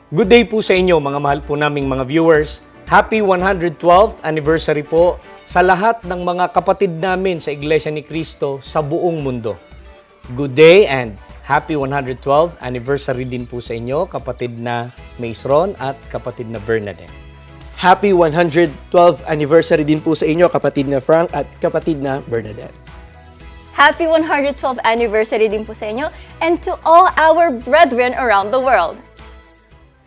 Good day po sa inyo mga mahal po naming mga viewers. Happy 112th anniversary po sa lahat ng mga kapatid namin sa Iglesia ni Cristo sa buong mundo. Good day and happy 112th anniversary din po sa inyo kapatid na Maysron at kapatid na Bernadette. Happy 112th anniversary din po sa inyo, kapatid na Frank at kapatid na Bernadette. Happy 112th anniversary din po sa inyo and to all our brethren around the world.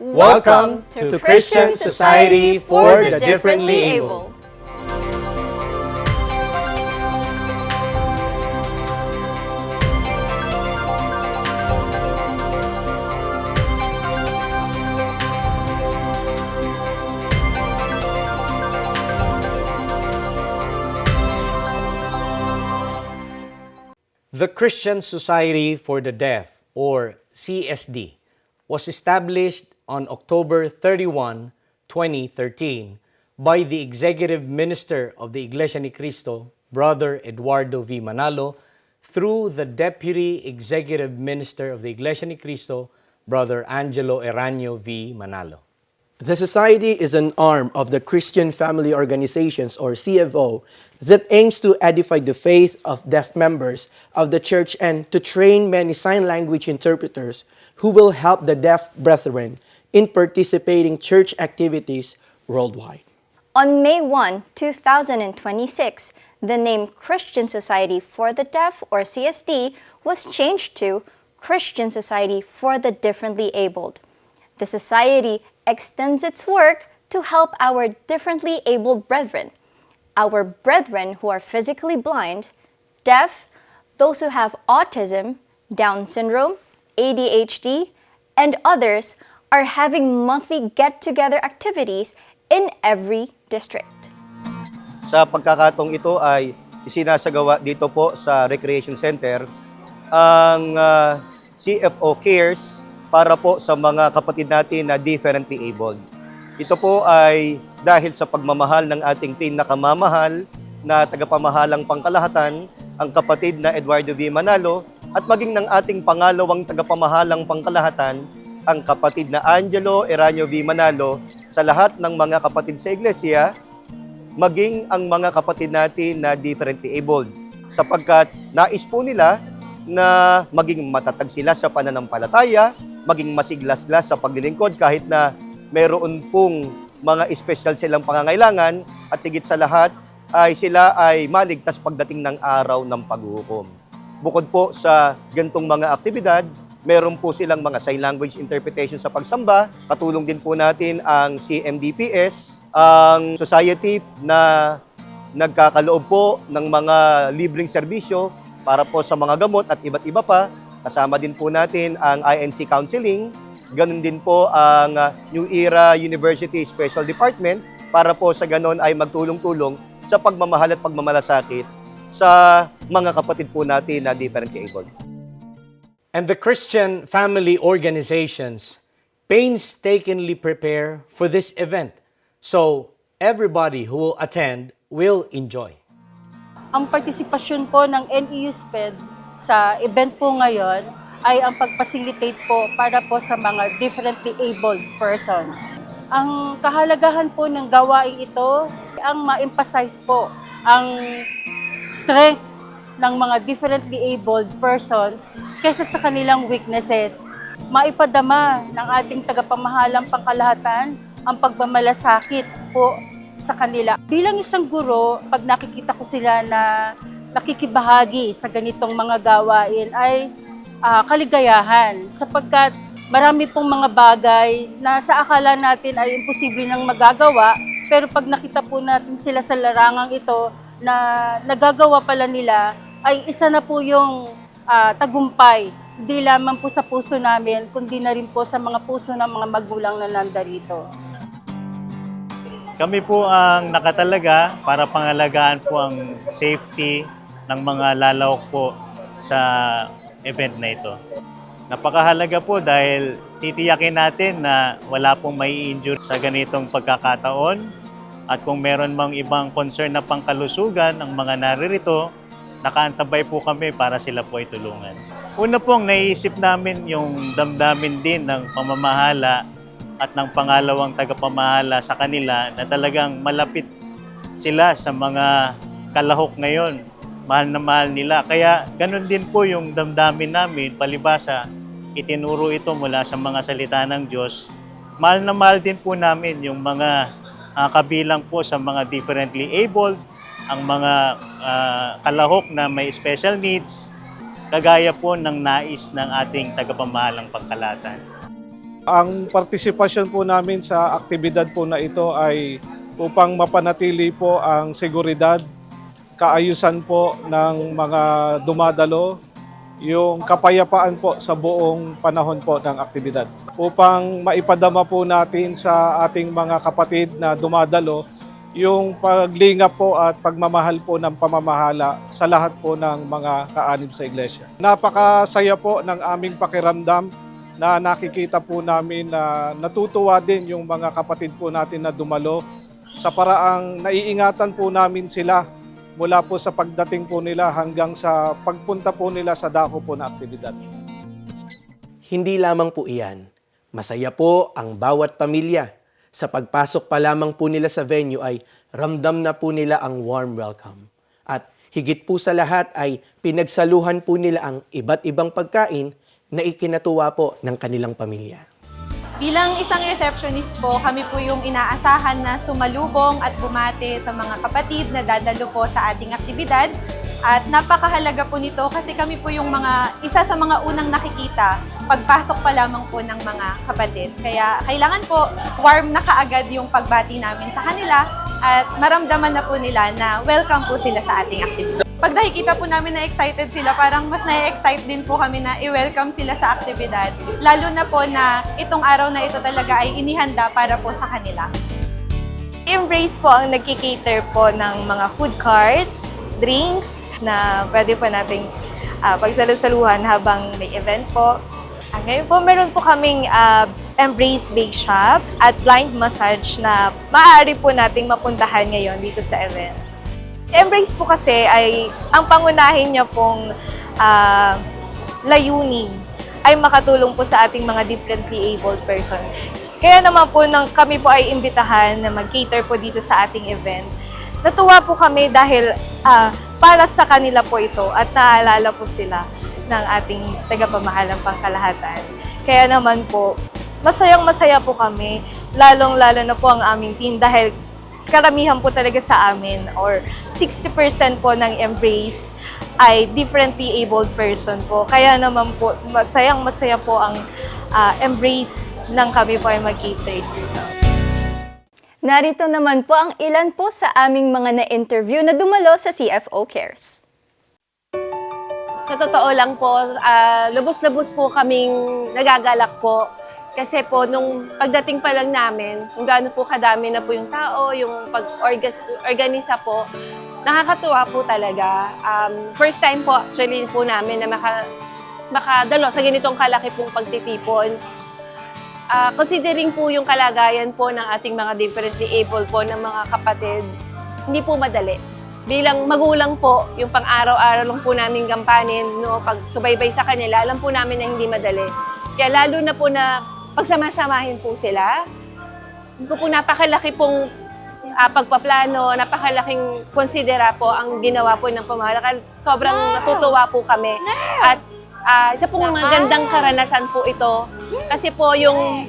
Welcome to Christian Society for the Differently Abled. The Christian Society for the Deaf, or CSD, was established on October 31, 2013 by the Executive Minister of the Iglesia ni Cristo, Brother Eduardo V. Manalo, through the Deputy Executive Minister of the Iglesia ni Cristo, Brother Angelo Eranio V. Manalo. The Society is an arm of the Christian Family Organizations, or CFO, that aims to edify the faith of deaf members of the church and to train many sign language interpreters who will help the deaf brethren in participating church activities worldwide. On May 1, 2026, the name Christian Society for the Deaf, or CSD, was changed to Christian Society for the Differently Abled. The Society extends its work to help our differently abled brethren, our brethren who are physically blind, deaf, those who have autism, Down syndrome, ADHD, and others are having monthly get-together activities in every district. Sa pagkakataong ito ay isinasagawa dito po sa Recreation Center ang CFO Cares para po sa mga kapatid natin na differently abled. Ito po ay dahil sa pagmamahal ng ating pinakamamahal na tagapamahalang pangkalahatan, ang kapatid na Eduardo V. Manalo, at maging ng ating pangalawang tagapamahalang pangkalahatan, ang kapatid na Angelo Eranio V. Manalo, sa lahat ng mga kapatid sa iglesia, maging ang mga kapatid natin na differently abled. Sapagkat nais po nila na maging matatag sila sa pananampalataya, maging masiglaslas sa paglilingkod kahit na meron pong mga espesyal silang pangangailangan, at higit sa lahat ay sila ay maligtas pagdating ng araw ng paghuhukom. Bukod po sa gantong mga aktibidad, meron po silang mga sign language interpretation sa pagsamba. Katulong din po natin ang CMDPS, ang society na nagkakaloob po ng mga libreng serbisyo para po sa mga gamot at iba't iba pa. Kasama din po natin ang INC Counseling. Ganun din po ang New Era University Special Department para po sa ganon ay magtulong-tulong sa pagmamahal at pagmamalasakit sa mga kapatid po natin na differently abled. And the Christian family organizations painstakingly prepare for this event, so everybody who will attend will enjoy. Ang partisipasyon po ng NEU SPED sa event po ngayon ay ang pag-facilitate po para po sa mga differently abled persons. Ang kahalagahan po ng gawain ito, ang ma-emphasize po ang strength ng mga differently abled persons kaysa sa kanilang weaknesses. Maipadama ng ating tagapamahalang pangkalahatan ang pagmamalasakit po sa kanila. Bilang isang guro, pag nakikita ko sila na nakikibahagi sa ganitong mga gawain ay kaligayahan, sapagkat marami pong mga bagay na sa akala natin ay imposible nang magagawa, pero pag nakita po natin sila sa larangang ito na nagagawa pala nila, ay isa na po yung tagumpay, hindi lamang po sa puso namin, kundi na rin po sa mga puso ng mga magulang na nandarito. Kami po ang nakatalaga para pangalagaan po ang safety ng mga lalawak po sa event na ito. Napakahalaga po dahil titiyakin natin na wala pong mai-injure sa ganitong pagkakataon, at kung meron mang ibang concern na pangkalusugan ng mga naririto, nakaantabay po kami para sila po ay tulungan. Una pong naisip namin yung damdamin din ng pamamahala at ng pangalawang tagapamahala sa kanila na talagang malapit sila sa mga kalahok ngayon. Mahal na mahal nila. Kaya ganun din po yung damdamin namin, palibasa, itinuro ito mula sa mga salita ng Diyos. Mahal na mahal din po namin yung mga kabilang po sa mga differently abled, ang mga kalahok na may special needs, kagaya po ng nais ng ating tagapamahalang pangkalahatan. Ang partisipasyon po namin sa aktibidad po na ito ay upang mapanatili po ang seguridad, kaayusan po ng mga dumadalo, yung kapayapaan po sa buong panahon po ng aktibidad. Upang maipadama po natin sa ating mga kapatid na dumadalo yung paglingap po at pagmamahal po ng pamamahala sa lahat po ng mga kaanib sa iglesia. Napakasaya po ng aming pakiramdam na nakikita po namin na natutuwa din yung mga kapatid po natin na dumalo sa paraang naiingatan po namin sila mula po sa pagdating po nila hanggang sa pagpunta po nila sa dako po na aktibidad. Hindi lamang po iyan. Masaya po ang bawat pamilya. Sa pagpasok pa lamang po nila sa venue ay ramdam na po nila ang warm welcome. At higit po sa lahat ay pinagsaluhan po nila ang iba't ibang pagkain na ikinatuwa po ng kanilang pamilya. Bilang isang receptionist po, kami po yung inaasahan na sumalubong at bumati sa mga kapatid na dadalo po sa ating aktibidad. At napakahalaga po nito kasi kami po yung isa sa mga unang nakikita pagpasok pa lamang po ng mga kapatid. Kaya kailangan po warm na kaagad yung pagbati namin sa kanila at maramdaman na po nila na welcome po sila sa ating aktibidad. Pag nakikita po namin na excited sila, parang mas na-excite din po kami na i-welcome sila sa aktibidad. Lalo na po na itong araw na ito talaga ay inihanda para po sa kanila. Embrace po ang nagkikater po ng mga food carts, drinks na pwede po nating pagsalusaluhan habang may event po. Ngayon po, meron po kaming Embrace Bake Shop at blind massage na maaari po nating mapuntahan ngayon dito sa event. Embrace po kasi ay ang pangunahin niya pong layunin ay makatulong po sa ating mga differently abled person. Kaya naman po nang kami po ay imbitahan na mag-cater po dito sa ating event, natuwa po kami dahil para sa kanila po ito at naalala po sila ng ating tagapamahalang pangkalahatan. Kaya naman po, masayang-masaya po kami, lalong-lalo na po ang aming team dahil karamihan po talaga sa amin or 60% po ng Embrace ay differently abled person po. Kaya naman po, masayang-masaya po ang Embrace nang kami po ay mag-cater dito. Narito naman po ang ilan po sa aming mga na-interview na dumalo sa CFO Cares. Sa totoo lang po, lubos-lubos po kaming nagagalak po. Kasi po, nung pagdating pa lang namin, kung gaano po kadami na po yung tao, yung pag-organisa po, nakakatuwa po talaga. First time po actually po namin na makadalo sa ganitong kalaki pong pagtitipon. Considering po yung kalagayan po ng ating mga differently able po ng mga kapatid, hindi po madali. Bilang magulang po, yung pang-araw-araw lang po namin gampanin, no, pag subaybay sa kanila, alam po namin na hindi madali. Kaya lalo na po na pagsama-samahin po sila, hindi po napakalaki pong pagpaplano, napakalaking konsidera po ang ginawa po ng pamahalaan. Sobrang natutuwa po kami. At isa pong magandang karanasan po ito kasi po yung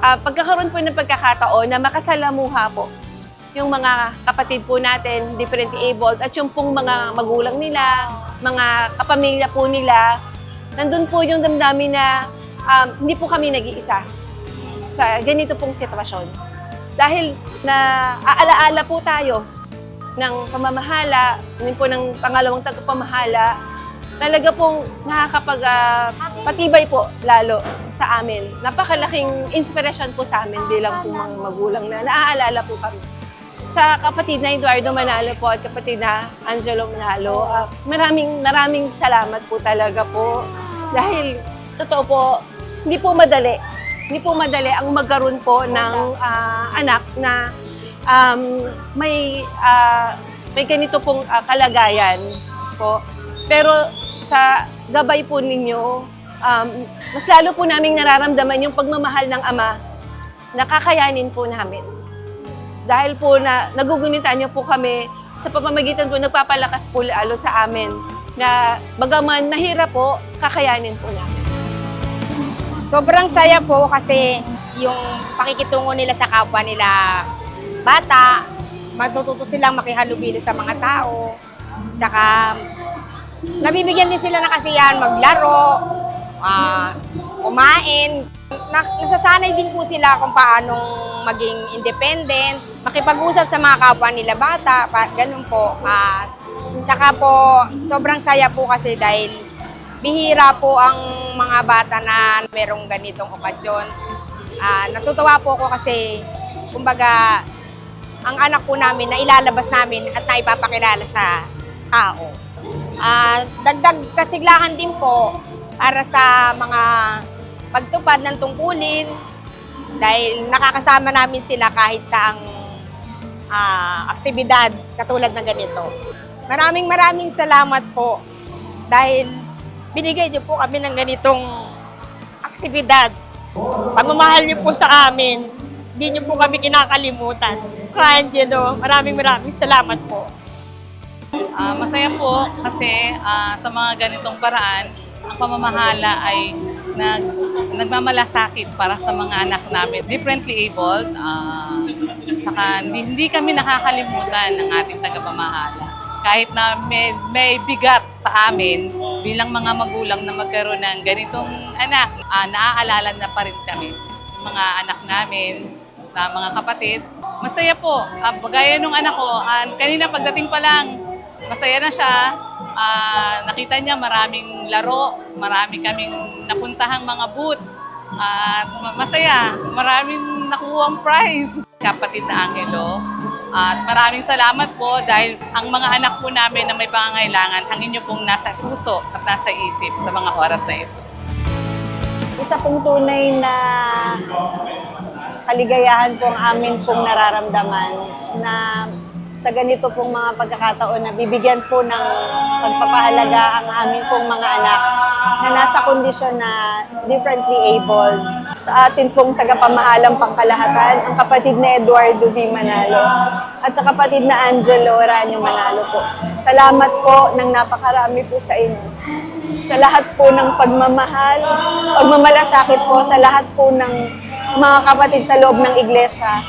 pagkakaroon po ng pagkakataon na makasalamuha po yung mga kapatid po natin, differently abled, at yung pong mga magulang nila, mga kapamilya po nila, nandun po yung damdamin na hindi po kami nag-iisa sa ganito pong sitwasyon. Dahil na aalaala po tayo ng pamamahala, yun po ng pangalawang tagapamahala, talaga pong nakakapag-patibay po lalo sa amin. Napakalaking inspirasyon po sa amin bilang po mga magulang na naaalala po kami. Sa kapatid na Eduardo Manalo po at kapatid na Angelo Manalo, maraming salamat po talaga po. Dahil totoo po, hindi po madali. Hindi po madali ang magkaroon po ng anak na may ganito pong kalagayan po. Pero sa gabay po ninyo, mas lalo po naming nararamdaman yung pagmamahal ng ama nakakayanin po namin. Dahil po na nagugunitan niyo po kami sa pamamagitan po nagpapalakas po lalo sa amin na bagaman mahirap po, kakayanin po namin. Sobrang saya po kasi yung pakikitungo nila sa kapwa nila bata, matututo silang makihalubilo sa mga tao, tsaka nabibigyan din sila ng kasiyahan maglaro, kumain. Nasasanay din po sila kung paano maging independent, makipag-usap sa mga kapwa nila bata, ganun po. Tsaka po, sobrang saya po kasi dahil bihira po ang mga bata na merong ganitong okasyon. Natutuwa po ako kasi, kumbaga, ang anak po namin na ilalabas namin at naipapakilala sa tao. Dagdag kasiglahan din po para sa mga pagtupad ng tungkulin dahil nakakasama namin sila kahit saang aktibidad katulad ng ganito. Maraming salamat po dahil binigay niyo po kami ng ganitong aktibidad. Pagmamahal niyo po sa amin, hindi niyo po kami kinakalimutan. Angelo, maraming salamat po. Masaya po kasi sa mga ganitong paraan, ang pamamahala ay nagmamalasakit para sa mga anak namin. Differently abled, saka hindi kami nakakalimutan ng ating tagapamahala. Kahit na may bigat sa amin bilang mga magulang na magkaroon ng ganitong anak, naaalala na pa rin kami. Yung mga anak namin, na mga kapatid, masaya po. Gaya nung anak ko, kanina pagdating pa lang, masaya na siya. Nakita niya maraming laro, marami kaming napuntahang mga booth. Masaya, maraming nakuhang prize. Kapatid na Angelo, at maraming salamat po dahil ang mga anak po namin na may pangangailangan, ang inyo pong nasa puso at nasa isip sa mga oras na ito. Isa pong tunay na kaligayahan po ang amin pong nararamdaman na sa ganito pong mga pagkakataon na bibigyan po ng pagpapahalaga ang amin pong mga anak na nasa kondisyon na differently abled. Sa atin pong tagapamahalang pangkalahatan, ang kapatid na Eduardo V. Manalo at sa kapatid na Angelo Oranio Manalo po. Salamat po ng napakarami po sa inyo. Sa lahat po ng pagmamahal, pagmamalasakit po sa lahat po ng mga kapatid sa loob ng iglesia,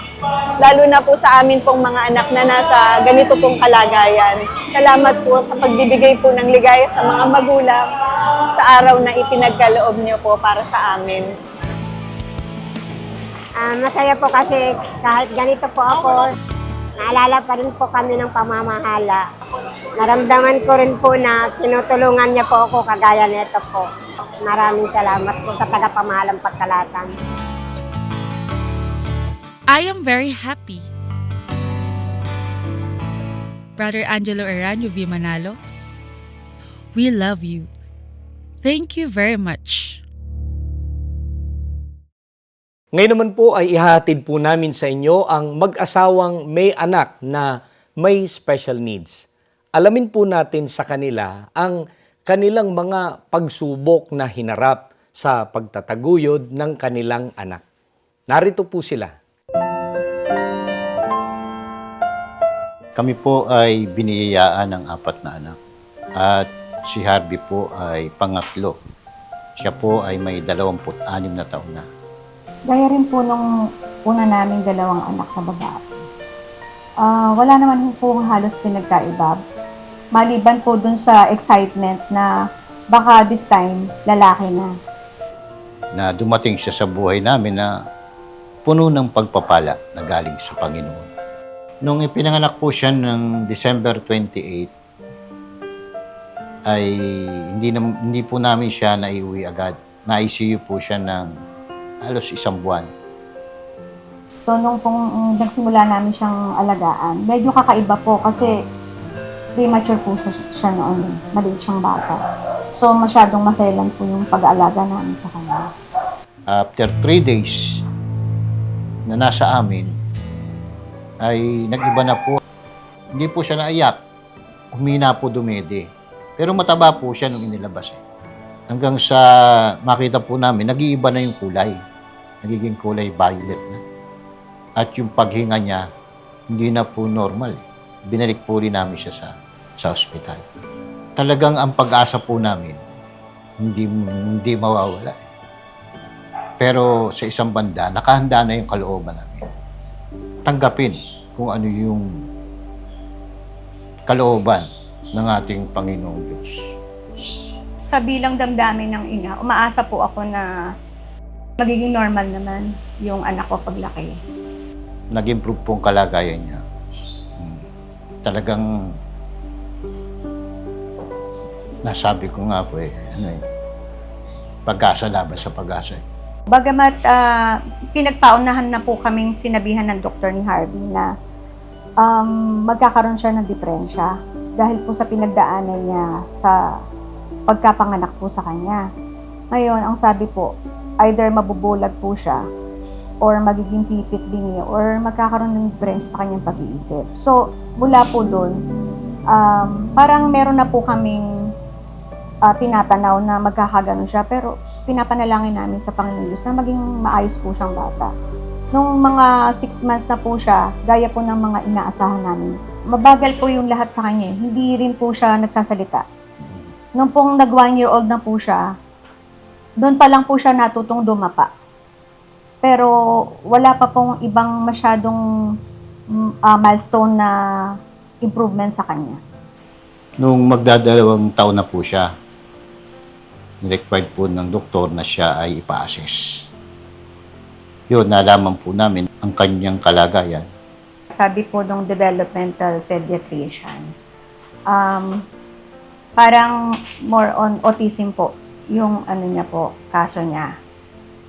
lalo na po sa amin pong mga anak na nasa ganito pong kalagayan. Salamat po sa pagbibigay po ng ligaya sa mga magulang sa araw na ipinagkaloob niyo po para sa amin. Masaya po kasi kahit ganito po ako, naalala pa rin po kami ng pamamahala. Naramdaman ko rin po na tinutulungan niya po ako kagaya nito po. Maraming salamat po sa tagapamahalang pagkalatan. I am very happy. Brother Angelo Oranio V. Manalo, we love you. Thank you very much. Ngayon naman po ay ihahatid po namin sa inyo ang mag-asawang may anak na may special needs. Alamin po natin sa kanila ang kanilang mga pagsubok na hinarap sa pagtataguyod ng kanilang anak. Narito po sila. Kami po ay biniyayaan ng 4 na anak at si Harvey po ay pangatlo. Siya po ay may 26 na taon na. Gaya rin po nung una naming 2 anak na babae. Wala naman po halos pinagkaiba. Maliban po dun sa excitement na baka this time lalaki na. Na dumating siya sa buhay namin na puno ng pagpapala na galing sa Panginoon. Nung ipinanganak po siya ng December 28, ay hindi po namin siya naiuwi agad. Na-ICU po siya ng halos 1 buwan. So nung pong nagsimula namin siyang alagaan, medyo kakaiba po kasi premature po siya noon. Maliit siyang bata. So masyadong maselan po yung pag-aalaga namin sa kanya. After 3 days na nasa amin, ay nag-iba na po. Hindi po siya naiyak. Humina po dumede. Pero mataba po siya nung inilabas. Hanggang sa makita po namin, nag-iiba na yung kulay. Nagiging kulay violet na. At yung paghinga niya, hindi na po normal. Binalik po rin namin siya sa ospital. Talagang ang pag-asa po namin, hindi mawawala. Pero sa isang banda, nakahanda na yung kalooban namin. Tanggapin kung ano yung kalooban ng ating Panginoong Diyos. Sa bilang damdamin ng ina, umaasa po ako na magiging normal naman yung anak ko paglaki. Nag-improve po ang kalagayan niya. Talagang nasabi ko nga po pag-asa laban sa pag-asa. Bagamat pinagpaunahan na po kaming sinabihan ng doktor ni Harvey na magkakaroon siya ng depresya dahil po sa pinagdaanan niya sa pagkapanganak po sa kanya. Ngayon, ang sabi po, either mabubulag po siya or magiging pipit din niya or magkakaroon ng depresya sa kanyang pag-iisip. So, mula po doon, parang meron na po kaming tinatanaw na magkakaganon siya, pero pinapanalangin namin sa Panginoon Diyos na maging maayos po siyang bata. Nung mga 6 months na po siya, gaya po ng mga inaasahan namin, mabagal po yung lahat sa kanya. Hindi rin po siya nagsasalita. Nung pong nag 1-year-old na po siya, doon pa lang po siya natutong dumapa. Pero wala pa pong ibang masyadong milestone na improvement sa kanya. Nung magdadalawang taon na po siya, required po ng doktor na siya ay ipa-assess. Yun, nalaman po namin ang kanyang kalagayan. Sabi po ng developmental pediatrician, parang more on autism po yung niya po, kaso niya.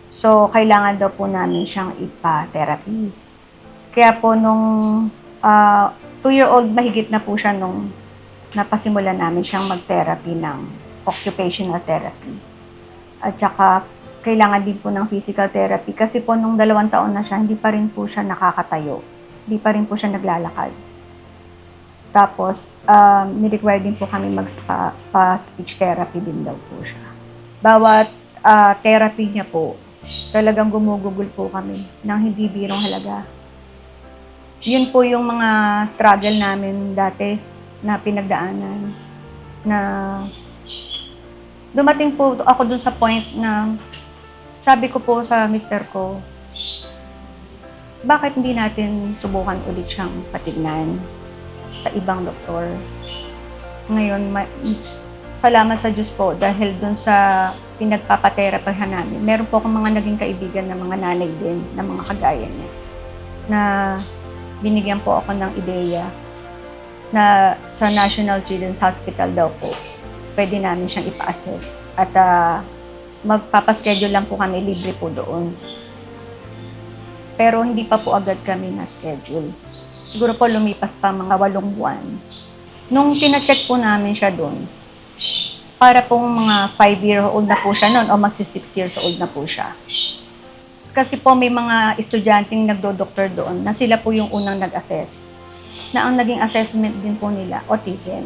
So, kailangan daw po namin siyang ipa-therapy. Kaya po nung 2-year-old mahigit na po siya nung napasimulan namin siyang mag-therapy ng occupational therapy. At saka, kailangan din po ng physical therapy kasi po nung 2 taon na siya, hindi pa rin po siya nakakatayo. Hindi pa rin po siya naglalakad. Tapos, ni-require din po kami mag-speech therapy din daw po siya. Bawat therapy niya po, talagang gumugugol po kami ng hindi birong halaga. Yun po yung mga struggle namin dati na pinagdaanan. Na dumating po ako dun sa point na sabi ko po sa mister ko, bakit hindi natin subukan ulit siyang patignan sa ibang doktor? Ngayon, salamat sa Diyos po dahil dun sa pinagpapaterapahan namin, meron po akong mga naging kaibigan na mga nanay din, na mga kagaya niya, na binigyan po ako ng ideya na sa National Children's Hospital daw po, pwede namin siyang ipa-assess. At magpapaschedule lang po kami, libre po doon. Pero hindi pa po agad kami na-schedule. Siguro po lumipas pa mga 8 buwan. Nung tina-check po namin siya doon, para pong mga 5-year-old na po siya noon o magsi 6 years old na po siya. Kasi po may mga estudyanteng nagdo-doktor doon na sila po yung unang nag-assess. Na ang naging assessment din po nila, autism.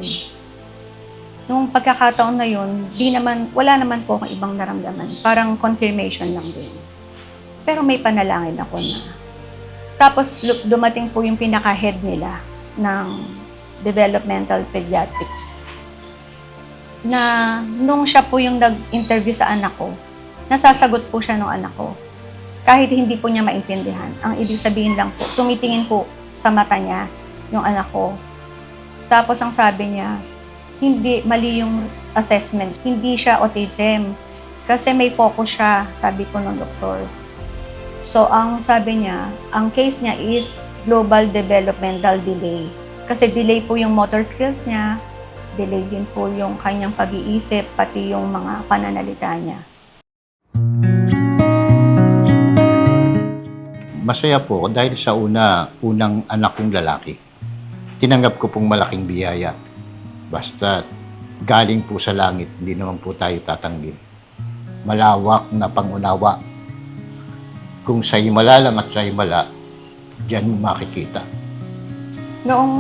Nung pagkakataon na yun, wala naman po akong ibang naramdaman. Parang confirmation lang din. Pero may panalangin ako na. Tapos dumating po yung pinaka-head nila ng developmental pediatrics. Na nung siya po yung nag-interview sa anak ko, nasasagot po siya ng anak ko. Kahit hindi po niya maintindihan. Ang ibig sabihin lang po, tumitingin po sa mata niya yung anak ko. Tapos ang sabi niya, hindi, mali yung assessment. Hindi siya autism. Kasi may focus siya, sabi ko ng doktor. So, ang sabi niya, ang case niya is global developmental delay. Kasi delay po yung motor skills niya, delay din po yung kanyang pag-iisip, pati yung mga pananalita niya. Masaya po ako dahil sa unang anak kong lalaki. Tinanggap ko pong malaking biyaya. Basta galing po sa langit, hindi naman po tayo tatanggin. Malawak na pangunawa. Kung sa himala lang at sa himala, diyan mo makikita. Noong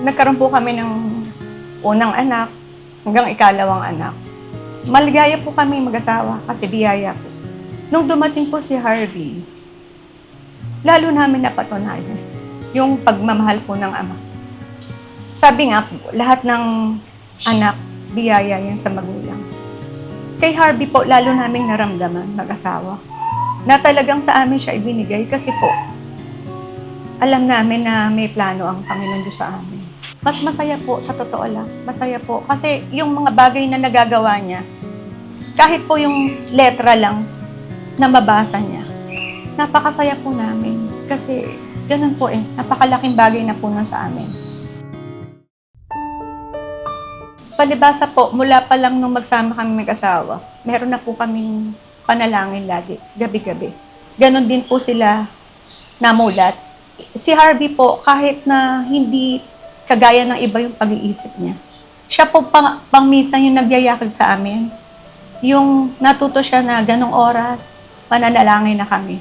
nagkaroon po kami ng unang anak, hanggang ikalawang anak, maligaya po kami mag-asawa kasi biyaya po. Nung dumating po si Harvey, lalo namin napatunayan yung pagmamahal po ng Ama. Sabi nga po, lahat ng anak, biyaya yan sa magulang. Kay Harvey po, lalo naming naramdaman, mag-asawa, na talagang sa amin siya ibinigay kasi po, alam namin na may plano ang Panginoon Diyos sa amin. Mas masaya po, sa totoo lang, masaya po. Kasi yung mga bagay na nagagawa niya, kahit po yung letra lang na mabasa niya, napakasaya po namin. Kasi ganun po napakalaking bagay na po nun sa amin. Palibasa po, mula pa lang nung magsama kami mag-asawa, meron na po kaming panalangin lagi, gabi-gabi. Ganon din po sila namulat. Si Harvey po, kahit na hindi kagaya ng iba yung pag-iisip niya, siya po pang-minsan yung nagyayakag sa amin. Yung natuto siya na ganong oras, mananalangin na kami.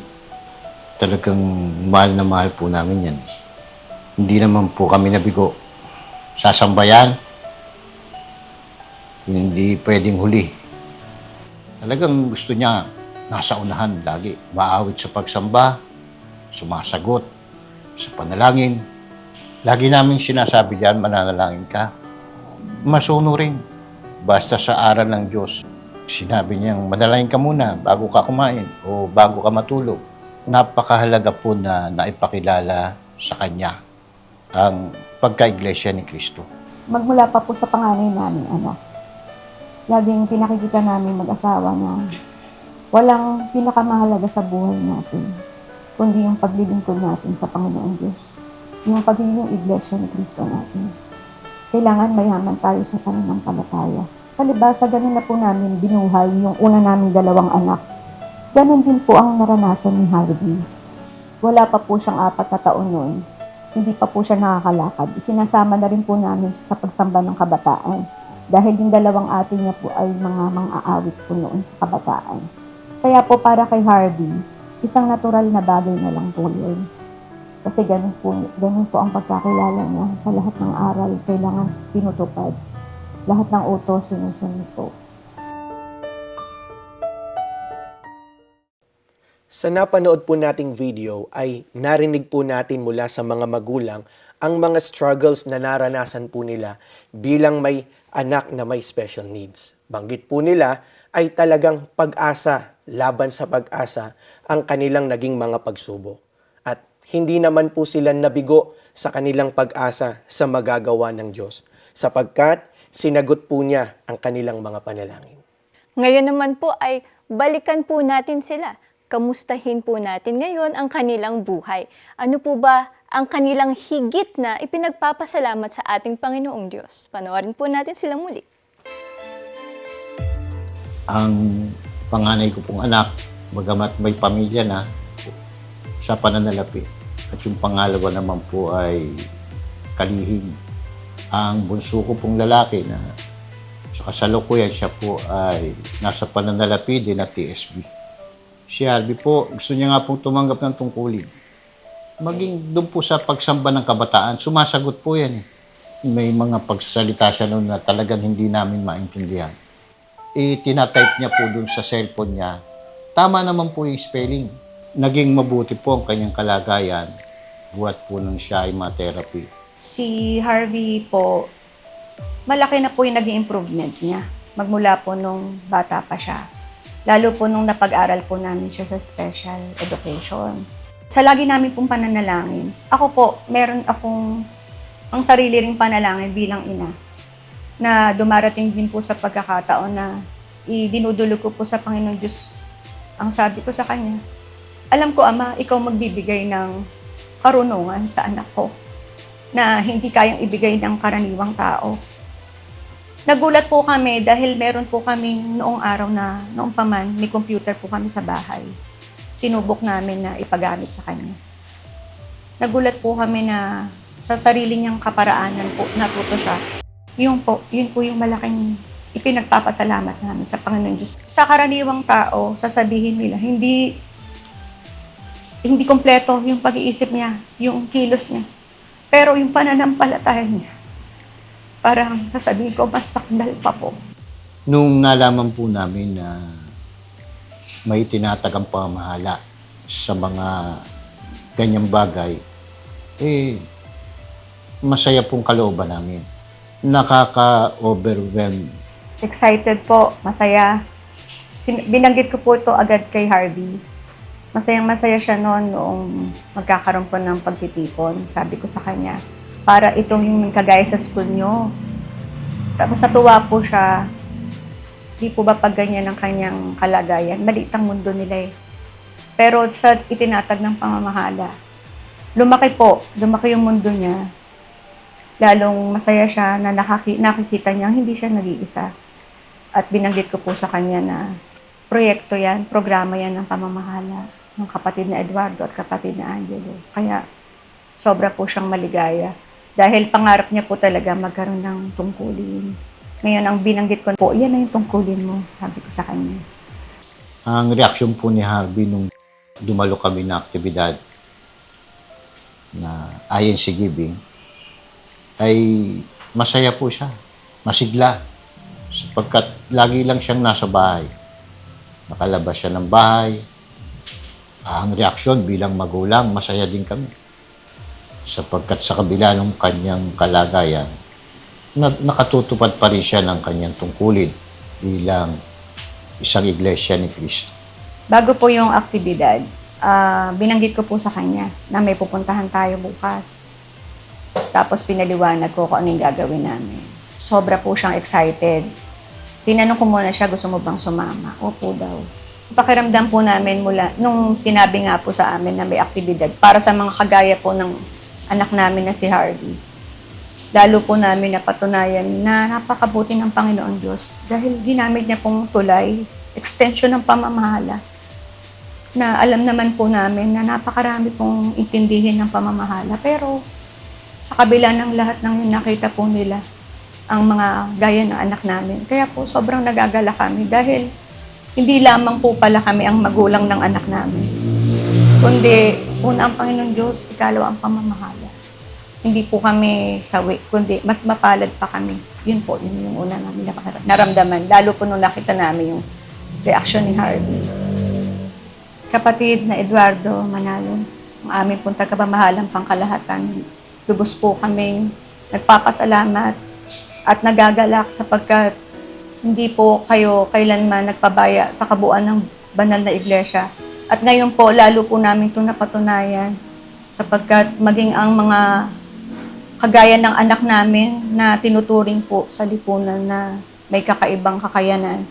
Talagang mahal na mahal po namin yan. Hindi naman po kami nabigo. Sasambayan, hindi pwedeng huli. Talagang gusto niya nasa unahan lagi. Maawit sa pagsamba, sumasagot sa panalangin. Lagi namin sinasabi diyan, mananalangin ka. Masuno rin. Basta sa aral ng Diyos. Sinabi niyang, manalangin ka muna bago ka kumain o bago ka matulog. Napakahalaga po na naipakilala sa Kanya ang pagka-iglesia ni Kristo. Magmula pa po sa panganay namin, laging pinakikita namin mag-asawa na walang pinakamahalaga sa buhay natin, kundi yung paglilingkod natin sa Panginoon Diyos. Yung pagiging iglesia ni Kristo natin. Kailangan mayaman tayo sa pananampalataya. Palibasa, ganun na po namin binuhay yung una naming 2 anak. Ganun din po ang naranasan ni Harvey. Wala pa po siyang 4 na taon noon. Hindi pa po siya nakakalakad. Isinasama na rin po namin sa pagsamba ng kabataan. Dahil yung 2 ate niya po ay mga aawit po noon sa kabataan. Kaya po para kay Harvey, isang natural na bagay na lang po yun. Kasi ganun po ang pagkakilala niya sa lahat ng aral kailangan pinutupad. Lahat ng utos sinusunod po. Sa napanood po nating video ay narinig po natin mula sa mga magulang ang mga struggles na naranasan po nila bilang may anak na may special needs. Banggit po nila ay talagang pag-asa, laban sa pag-asa ang kanilang naging mga pagsubok. At hindi naman po sila nabigo sa kanilang pag-asa sa magagawa ng Diyos sapagkat sinagot po niya ang kanilang mga panalangin. Ngayon naman po ay balikan po natin sila. Kamustahin po natin ngayon ang kanilang buhay. Ano po ba ang kanilang higit na ipinagpapasalamat sa ating Panginoong Diyos? Panoorin po natin sila muli. Ang panganay ko pong anak, bagamat may pamilya na, sa pananalapi. At yung pangalawa naman po ay kalihim. Ang bunso ko pong lalaki na sa kasalukuyan siya po ay nasa pananalapi din at TSB. Si Harvey po, gusto niya nga pong tumanggap ng tungkulin. Maging doon po sa pagsamba ng kabataan, sumasagot po yan. May mga pagsasalita siya noon na talagang hindi namin maintindihan. Tinatype niya po doon sa cellphone niya. Tama naman po yung spelling. Naging mabuti po ang kanyang kalagayan. Buhat po nang siya ay ma-therapy. Si Harvey po, malaki na po yung naging improvement niya. Magmula po nung bata pa siya. Lalo po nung napag-aral po namin siya sa special education. Sa lagi namin pong pananalangin, ako po, meron akong ang sarili ring panalangin bilang ina na dumarating din po sa pagkakataon na idinudulog ko po sa Panginoon Diyos. Ang sabi ko sa Kanya, alam ko, Ama, ikaw magbibigay ng karunungan sa anak ko na hindi kayang ibigay ng karaniwang tao. Nagulat po kami dahil meron po kami noong araw na, noong paman, may computer po kami sa bahay. Sinubok namin na ipagamit sa kanya. Nagulat po kami na sa sarili niyang kaparaanan po, natuto siya. Yun po yung malaking ipinagpapasalamat namin sa Panginoon Diyos. Sa karaniwang tao, sasabihin nila, hindi kompleto yung pag-iisip niya, yung kilos niya. Pero yung pananampalataya niya, parang sasabihin ko, mas sakdal pa po. Nung nalaman po namin na may tinatagang pamahala sa mga ganyang bagay, masaya pong kalooban namin. Nakaka-overwhelm. Excited po, masaya. Binanggit ko po ito agad kay Harvey. Masayang-masaya siya noong magkakaroon po ng pagtitipon. Sabi ko sa kanya, para itong yung kagaya sa school nyo. Tapos natuwa po siya. Di po ba pag ganyan ang kanyang kalagayan? Maliit ang mundo nila eh. Pero sa itinatag ng pamamahala, lumaki yung mundo niya. Lalong masaya siya na nakikita niya hindi siya nag-iisa. At binanggit ko po sa kanya na proyekto yan, programa yan ng pamamahala ng kapatid na Eduardo at kapatid na Angelo. Kaya sobra po siyang maligaya. Dahil pangarap niya po talaga magkaroon ng tungkulin. Ngayon, ang binanggit ko po, yan na yung tungkulin mo, sabi ko sa kanya. Ang reaksyon po ni Harvey nung dumalo kami na aktibidad na INC Giving, ay masaya po siya, masigla, sapagkat lagi lang siyang nasa bahay. Nakalabas siya ng bahay. Ang reaksyon bilang magulang, masaya din kami. Sapagkat sa kabila ng kanyang kalagayan, nakatutupad pa rin siya ng kanyang tungkulin bilang isang iglesia ni Cristo. Bago po yung aktibidad, binanggit ko po sa kanya na may pupuntahan tayo bukas. Tapos pinaliwanag ko kung ano yung gagawin namin. Sobra po siyang excited. Tinanong ko muna siya, gusto mo bang sumama? Opo daw. Pakiramdam po namin mula, nung sinabi nga po sa amin na may aktibidad, para sa mga kagaya po ng anak namin na si Harvey. Lalo po namin napatunayan na napakabuti ng Panginoon Diyos dahil ginamit niya pong tulay, extension ng pamamahala, na alam naman po namin na napakarami pong intindihin ng pamamahala. Pero sa kabila ng lahat ng nakita po nila, ang mga gaya ng anak namin. Kaya po sobrang nagagala kami dahil hindi lamang po pala kami ang magulang ng anak namin. Kundi una ang Panginoon Diyos, ikalawa ang pamamahala. Hindi po kami sawi, kundi mas mapalad pa kami. Yun po, yun yung una namin naramdaman. Lalo po nung nakita namin yung reaction ni Harvey. Kapatid na Eduardo Manalo, ang aming pong tagapamahalang pangkalahatan, lubos po kaming nagpapasalamat at nagagalak sapagkat hindi po kayo kailanman nagpabaya sa kabuuan ng banal na iglesia. At ngayon po, lalo po namin itong napatunayan sapagkat maging ang mga kagaya ng anak namin na tinuturing po sa lipunan na may kakaibang kakayanan,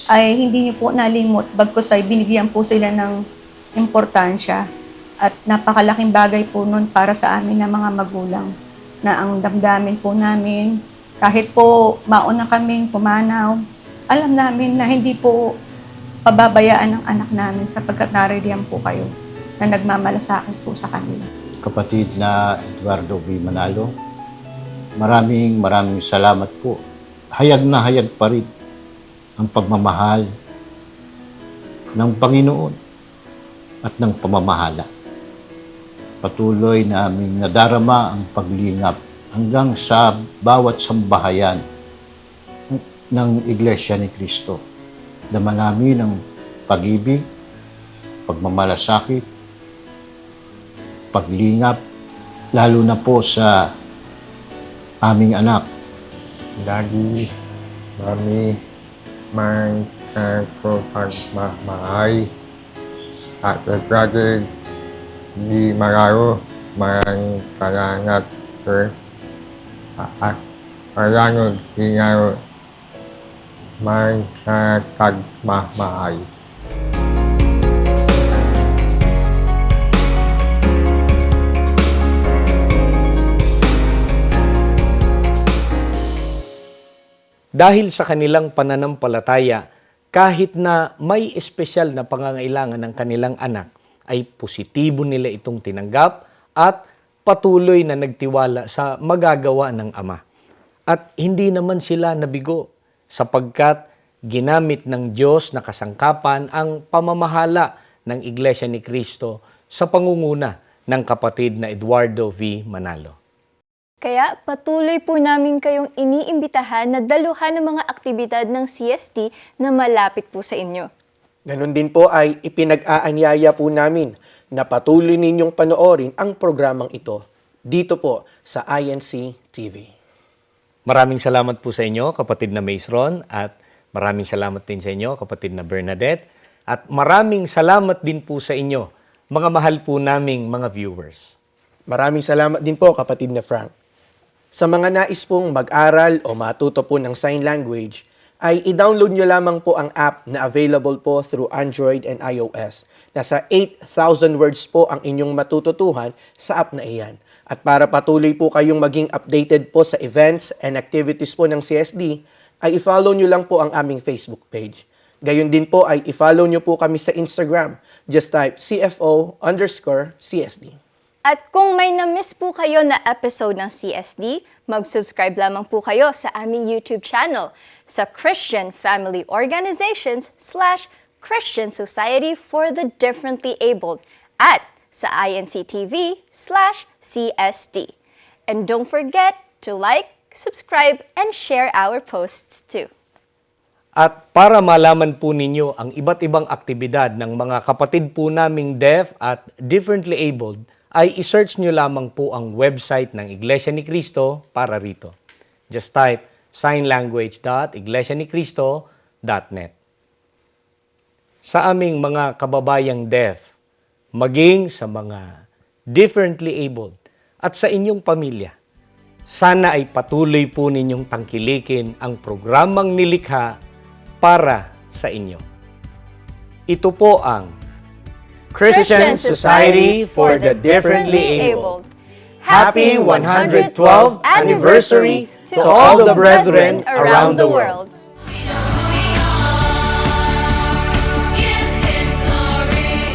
ay hindi niyo po nalimot, bagkus ay binigyan po sila ng importansya at napakalaking bagay po nun para sa amin na mga magulang na ang damdamin po namin, kahit po mauna kaming pumanaw, alam namin na hindi po pababayaan ng anak namin sapagkat naririyan po kayo na nagmamalasakit po sa kanila. Kapatid na Eduardo V. Manalo, maraming salamat po. Hayag na hayag pa rin ang pagmamahal ng Panginoon at ng pamamahala. Patuloy na aming nadarama ang paglingap hanggang sa bawat sambahayan ng Iglesia ni Cristo. Dama namin ang pag-ibig, pagmamalasakit, paglingap, lalo na po sa aming anak. Lagi kami magkakapagmamahal at Brother di Manalo, maraming salamat sir. At maraming ginagawa magkakapagmamahal. Dahil sa kanilang pananampalataya, kahit na may espesyal na pangangailangan ng kanilang anak, ay positibo nila itong tinanggap at patuloy na nagtiwala sa magagawa ng Ama. At hindi naman sila nabigo sapagkat ginamit ng Diyos na kasangkapan ang pamamahala ng Iglesia ni Cristo sa pangunguna ng kapatid na Eduardo V. Manalo. Kaya patuloy po namin kayong iniimbitahan na daluhan ng mga aktibidad ng CST na malapit po sa inyo. Ganon din po ay ipinag-aanyaya po namin na patuloy ninyong panoorin ang programang ito dito po sa INC TV. Maraming salamat po sa inyo, kapatid na Mace at maraming salamat din sa inyo, kapatid na Bernadette, at maraming salamat din po sa inyo, mga mahal po naming mga viewers. Maraming salamat din po, kapatid na Frank. Sa mga nais pong mag-aral o matuto po ng sign language, ay i-download nyo lamang po ang app na available po through Android and iOS. Nasa 8,000 words po ang inyong matututuhan sa app na iyan. At para patuloy po kayong maging updated po sa events and activities po ng CSD, ay i-follow nyo lang po ang aming Facebook page. Gayon din po ay i-follow nyo po kami sa Instagram. Just type CFO_CSD. At kung may na-miss po kayo na episode ng CSD, mag-subscribe lamang po kayo sa aming YouTube channel sa Christian Family Organizations/Christian Society for the Differently Abled at sa INCTV/CSD. And don't forget to like, subscribe, and share our posts too. At para malaman po ninyo ang iba't ibang aktibidad ng mga kapatid po naming deaf at differently abled, ay isearch nyo lamang po ang website ng Iglesia ni Cristo para rito. Just type signlanguage.iglesianicristo.net. Sa aming mga kababayang deaf, maging sa mga differently abled, at sa inyong pamilya, sana ay patuloy po ninyong tangkilikin ang programang nilikha para sa inyo. Ito po ang Christian Society for the Differently Abled. Happy 112th anniversary to all the brethren around the world.